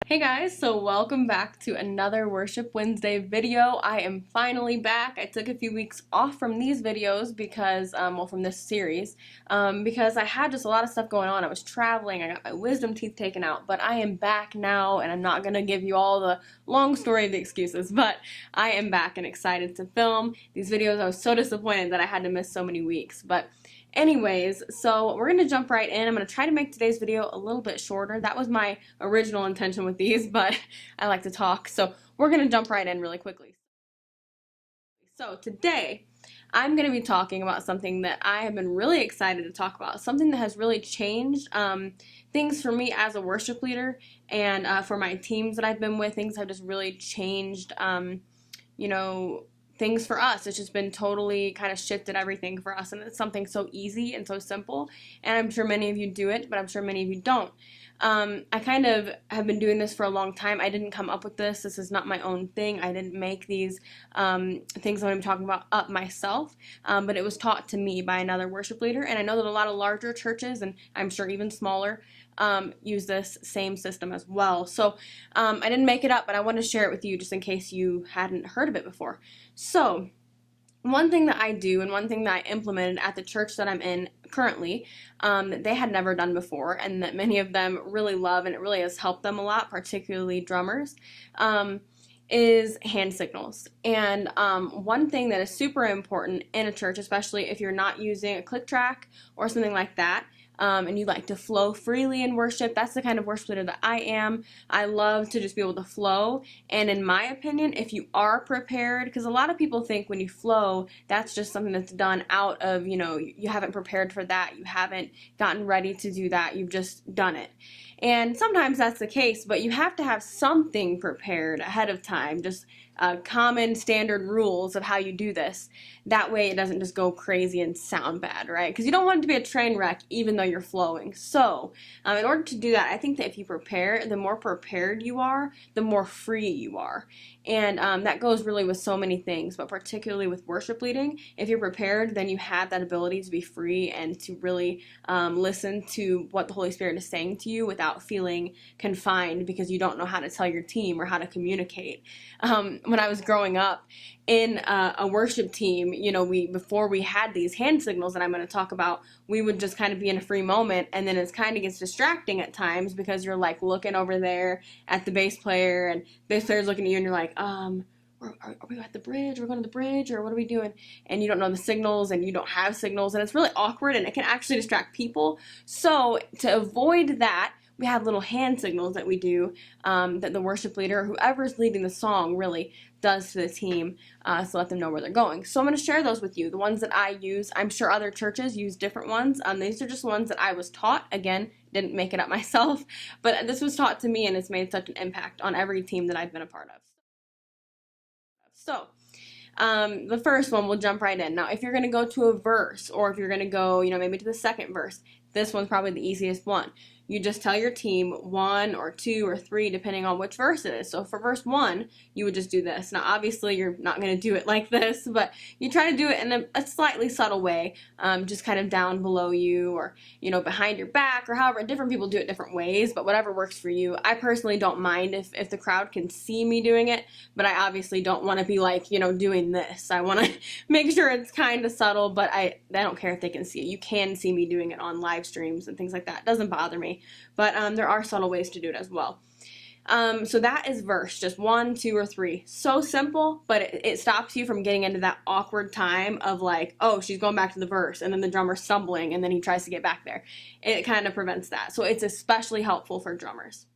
Hey guys, so welcome back to another Worship Wednesday video. I am finally back. I took a few weeks off from these videos because, from this series, because I had just a lot of stuff going on. I was traveling, I got my wisdom teeth taken out, but I am back now, and I'm not going to give you all the long story of the excuses, but I am back and excited to film these videos. I was so disappointed that I had to miss so many weeks, but anyways, so we're going to jump right in. I'm going to try to make today's video a little bit shorter. That was my original intention with these, but I like to talk, so we're going to jump right in really quickly. So today, I'm going to be talking about something that I have been really excited to talk about, something that has really changed things for me as a worship leader and for my teams that I've been with. Things have just really changed, things for us. It's just been totally kind of shifted everything for us, and it's something so easy and so simple, and I'm sure many of you do it, but I'm sure many of you don't. I kind of have been doing this for a long time. I didn't come up with this. This is not my own thing. I didn't make these things that I'm talking about up myself, but it was taught to me by another worship leader, and I know that a lot of larger churches, and I'm sure even smaller, use this same system as well. So I didn't make it up, but I want to share it with you just in case you hadn't heard of it before. So one thing that I do and one thing that I implemented at the church that I'm in currently that they had never done before, and that many of them really love, and it really has helped them a lot, particularly drummers, is hand signals. And one thing that is super important in a church, especially if you're not using a click track or something like that, and you like to flow freely in worship. That's the kind of worship leader that I am. I love to just be able to flow. And in my opinion, if you are prepared, because a lot of people think when you flow, that's just something that's done out of, you haven't prepared for that. You haven't gotten ready to do that. You've just done it. And sometimes that's the case, but you have to have something prepared ahead of time, just common standard rules of how you do this. That way it doesn't just go crazy and sound bad, right? Because you don't want it to be a train wreck even though you're flowing. So in order to do that, I think that if you prepare, the more prepared you are, the more free you are. And that goes really with so many things, but particularly with worship leading. If you're prepared, then you have that ability to be free and to really listen to what the Holy Spirit is saying to you without feeling confined because you don't know how to tell your team or how to communicate. When I was growing up in a worship team, before we had these hand signals that I'm going to talk about, we would just kind of be in a free moment, and then it kind of gets distracting at times because you're like looking over there at the bass player, and bass player's looking at you, and you're like, are we at the bridge? We're going to the bridge, or what are we doing? And you don't know the signals, and you don't have signals, and it's really awkward, and it can actually distract people. So to avoid that, we have little hand signals that we do that the worship leader or whoever's leading the song really does to the team to let them know where they're going. So I'm going to share those with you. The ones that I use, I'm sure other churches use different ones. These are just ones that I was taught. Again, didn't make it up myself, but this was taught to me, and it's made such an impact on every team that I've been a part of. So the first one, we'll jump right in. Now, if you're going to go to a verse, or if you're going to go, maybe to the second verse, this one's probably the easiest one. You just tell your team 1 or 2 or 3, depending on which verse it is. So for verse 1, you would just do this. Now, obviously, you're not going to do it like this, but you try to do it in a slightly subtle way, just kind of down below you, or, behind your back, or however. Different people do it different ways, but whatever works for you. I personally don't mind if the crowd can see me doing it, but I obviously don't want to be like, doing this. I want to make sure it's kind of subtle, but I don't care if they can see it. You can see me doing it on live streams and things like that. It doesn't bother me. But there are subtle ways to do it as well. So that is verse, just 1, 2, or 3. So simple, but it stops you from getting into that awkward time of like, oh, she's going back to the verse, and then the drummer's stumbling, and then he tries to get back there. It kind of prevents that. So it's especially helpful for drummers.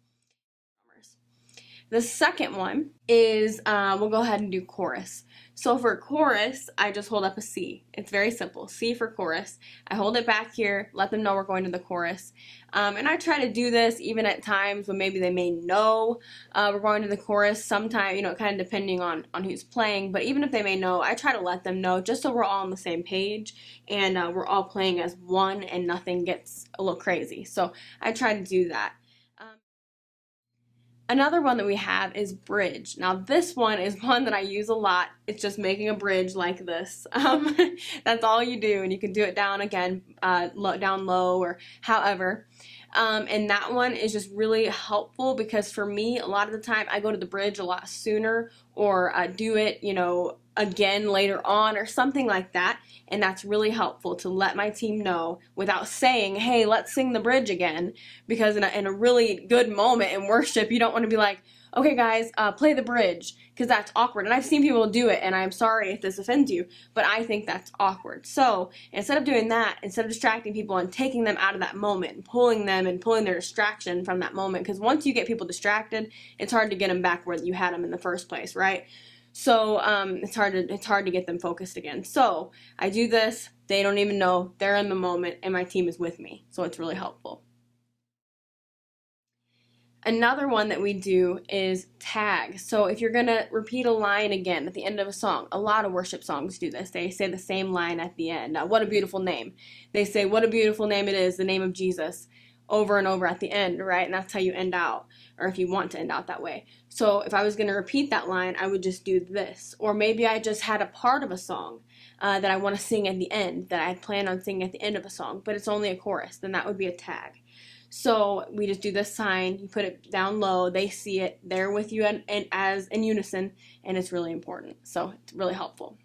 The second one is, we'll go ahead and do chorus. So for chorus, I just hold up a C. It's very simple. C for chorus. I hold it back here, let them know we're going to the chorus. And I try to do this even at times when maybe they may know we're going to the chorus. Sometimes, kind of depending on who's playing. But even if they may know, I try to let them know just so we're all on the same page and we're all playing as one and nothing gets a little crazy. So I try to do that. Another one that we have is bridge. Now this one is one that I use a lot. It's just making a bridge like this. That's all you do, and you can do it down again, down low or however. And that one is just really helpful because for me, a lot of the time I go to the bridge a lot sooner or do it, again later on or something like that. And that's really helpful to let my team know without saying, hey, let's sing the bridge again. Because in a really good moment in worship, you don't want to be like, okay guys, play the bridge, because that's awkward. And I've seen people do it, and I'm sorry if this offends you, but I think that's awkward. So instead of doing that, instead of distracting people and taking them out of that moment, and pulling their distraction from that moment, because once you get people distracted, it's hard to get them back where you had them in the first place, right? So it's hard to get them focused again. So I do this, they don't even know, they're in the moment, and my team is with me. So it's really helpful. Another one that we do is tag. So if you're going to repeat a line again at the end of a song, a lot of worship songs do this. They say the same line at the end. What a beautiful name. They say, what a beautiful name it is, the name of Jesus, over and over at the end, right? And that's how you end out, or if you want to end out that way. So if I was going to repeat that line, I would just do this. Or maybe I just had a part of a song that I want to sing at the end, that I plan on singing at the end of a song, but it's only a chorus, then that would be a tag. So we just do this sign, you put it down low, they see it, they're with you and as in unison, and it's really important. So it's really helpful.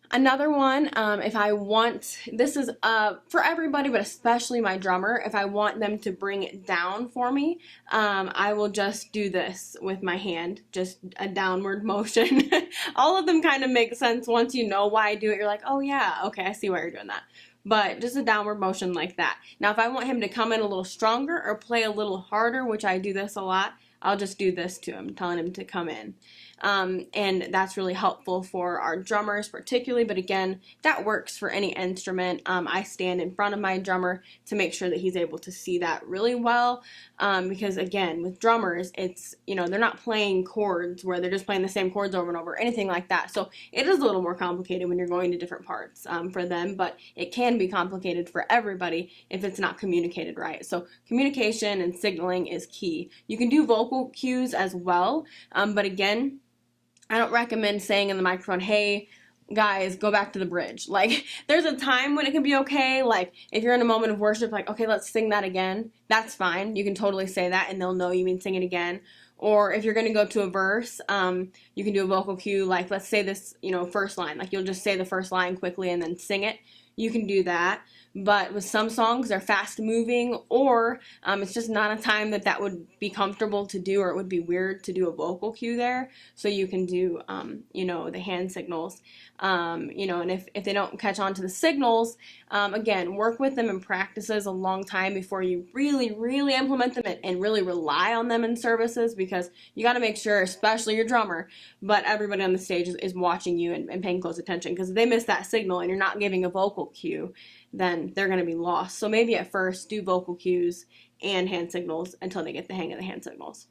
Another one, if I want, this is for everybody, but especially my drummer, if I want them to bring it down for me, I will just do this with my hand, just a downward motion. All of them kind of make sense once you know why I do it. You're like, oh yeah, okay, I see why you're doing that. But just a downward motion like that. Now, if I want him to come in a little stronger or play a little harder, which I do this a lot, I'll just do this to him, telling him to come in. And that's really helpful for our drummers particularly, but again, that works for any instrument. I stand in front of my drummer to make sure that he's able to see that really well, because again, with drummers, it's, they're not playing chords where they're just playing the same chords over and over, anything like that. So it is a little more complicated when you're going to different parts for them, but it can be complicated for everybody if it's not communicated right. So communication and signaling is key. You can do vocal cues as well, but again, I don't recommend saying in the microphone, hey, guys, go back to the bridge. Like, there's a time when it can be okay. Like, if you're in a moment of worship, like, okay, let's sing that again. That's fine. You can totally say that, and they'll know you mean sing it again. Or if you're going to go to a verse, you can do a vocal cue. Like, let's say this, first line. Like, you'll just say the first line quickly and then sing it. You can do that. But with some songs, they're fast moving, or it's just not a time that would be comfortable to do, or it would be weird to do a vocal cue there. So you can do, the hand signals, and if they don't catch on to the signals, again, work with them in practices a long time before you really, really implement them and really rely on them in services, because you got to make sure, especially your drummer, but everybody on the stage is watching you and paying close attention, because if they miss that signal and you're not giving a vocal cue, then they're going to be lost. So maybe at first do vocal cues and hand signals until they get the hang of the hand signals.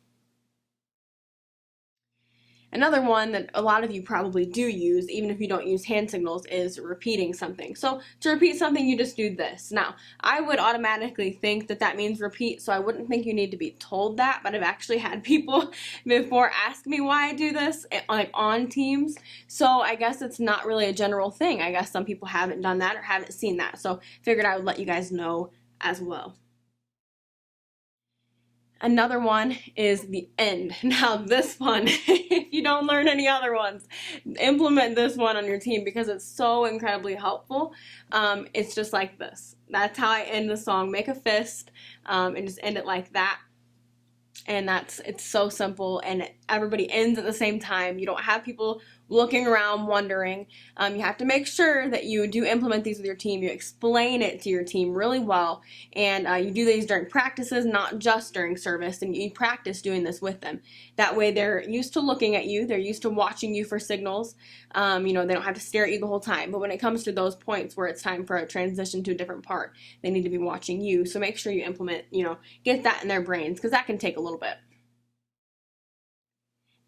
Another one that a lot of you probably do use, even if you don't use hand signals, is repeating something. So to repeat something, you just do this. Now, I would automatically think that means repeat, so I wouldn't think you need to be told that, but I've actually had people before ask me why I do this, like on Teams. So I guess it's not really a general thing. I guess some people haven't done that or haven't seen that. So figured I would let you guys know as well. Another one is the end. Now this one, if you don't learn any other ones, implement this one on your team because it's so incredibly helpful. It's just like this. That's how I end the song. Make a fist and just end it like that. And it's so simple, and everybody ends at the same time. You don't have people looking around wondering. You have to make sure that you do implement these with your team. You explain it to your team really well, and you do these during practices, not just during service, and you practice doing this with them. That way they're used to looking at you. They're used to watching you for signals. They don't have to stare at you the whole time. But when it comes to those points where it's time for a transition to a different part, they need to be watching you. So make sure you implement, get that in their brains, because that can take a little bit.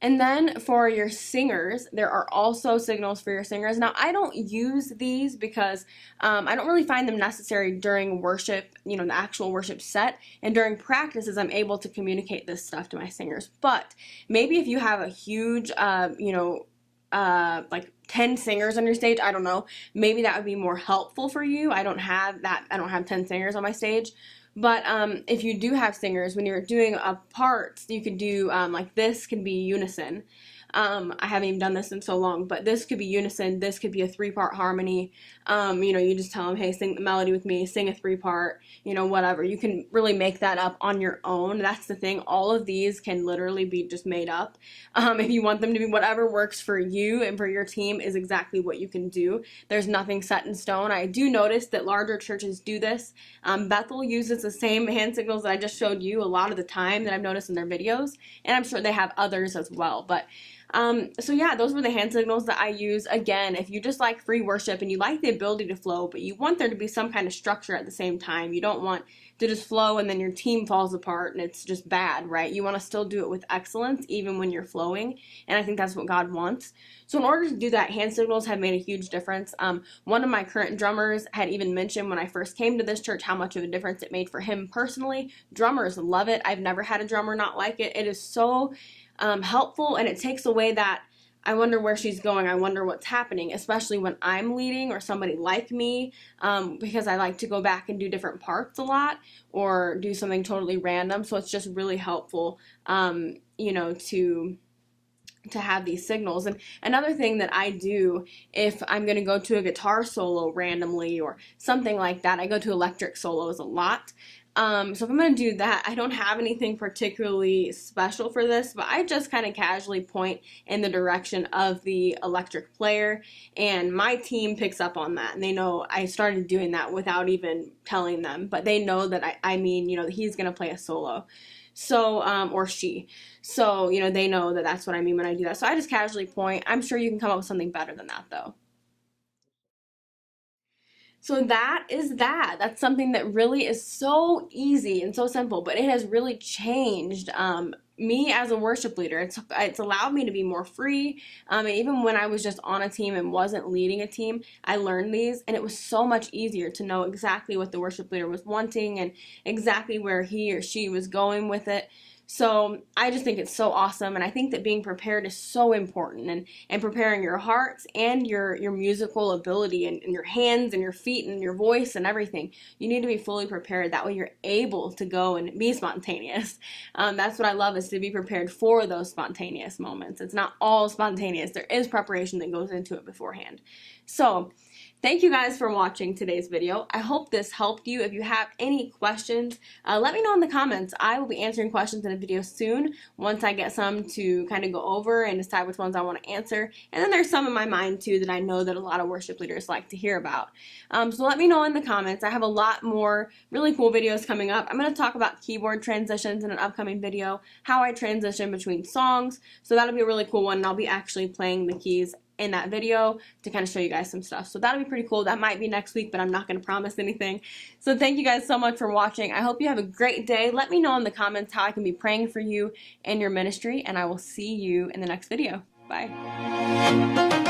And then for your singers, there are also signals for your singers. Now, I don't use these because I don't really find them necessary during worship, the actual worship set. And during practices, I'm able to communicate this stuff to my singers. But maybe if you have a huge, like 10 singers on your stage, I don't know, maybe that would be more helpful for you. I don't have 10 singers on my stage. But if you do have singers, when you're doing a part, you could do, like this could be unison. I haven't even done this in so long, but this could be unison. This could be a 3-part harmony. You just tell them, hey, sing the melody with me, sing a 3-part, whatever. You can really make that up on your own. That's the thing. All of these can literally be just made up. If you want them to be whatever works for you and for your team is exactly what you can do. There's nothing set in stone. I do notice that larger churches do this. Bethel uses the same hand signals that I just showed you a lot of the time that I've noticed in their videos, and I'm sure they have others as well. But so yeah, those were the hand signals that I use. Again, if you just like free worship and you like the ability to flow, but you want there to be some kind of structure at the same time, you don't want to just flow and then your team falls apart and it's just bad, right? You want to still do it with excellence even when you're flowing, and I think that's what God wants. So in order to do that, hand signals have made a huge difference. One of my current drummers had even mentioned when I first came to this church how much of a difference it made for him personally. Drummers love it. I've never had a drummer not like it. It is so helpful, and it takes away that I wonder where she's going, I wonder what's happening, especially when I'm leading or somebody like me, because I like to go back and do different parts a lot or do something totally random. So it's just really helpful, to have these signals. And another thing that I do if I'm going to go to a guitar solo randomly or something like that, I go to electric solos a lot. So if I'm going to do that, I don't have anything particularly special for this, but I just kind of casually point in the direction of the electric player, and my team picks up on that, and they know I started doing that without even telling them, but they know that I mean, he's going to play a solo. So, or she. So, they know that that's what I mean when I do that. So I just casually point. I'm sure you can come up with something better than that, though. So that is that. That's something that really is so easy and so simple, but it has really changed me as a worship leader. It's allowed me to be more free. And even when I was just on a team and wasn't leading a team, I learned these, and it was so much easier to know exactly what the worship leader was wanting and exactly where he or she was going with it. So I just think it's so awesome, and I think that being prepared is so important, and preparing your hearts and your musical ability and your hands and your feet and your voice and everything. You need to be fully prepared. That way you're able to go and be spontaneous. That's what I love, is to be prepared for those spontaneous moments. It's not all spontaneous. There is preparation that goes into it beforehand. So thank you guys for watching today's video. I hope this helped you. If you have any questions, let me know in the comments. I will be answering questions in a video soon once I get some to kind of go over and decide which ones I want to answer. And then there's some in my mind too that I know that a lot of worship leaders like to hear about. So let me know in the comments. I have a lot more really cool videos coming up. I'm going to talk about keyboard transitions in an upcoming video, how I transition between songs. So that'll be a really cool one, and I'll be actually playing the keys in that video to kind of show you guys some stuff. So that'll be pretty cool. That might be next week, but I'm not going to promise anything. So thank you guys so much for watching. I hope you have a great day. Let me know in the comments how I can be praying for you and your ministry, and I will see you in the next video. Bye.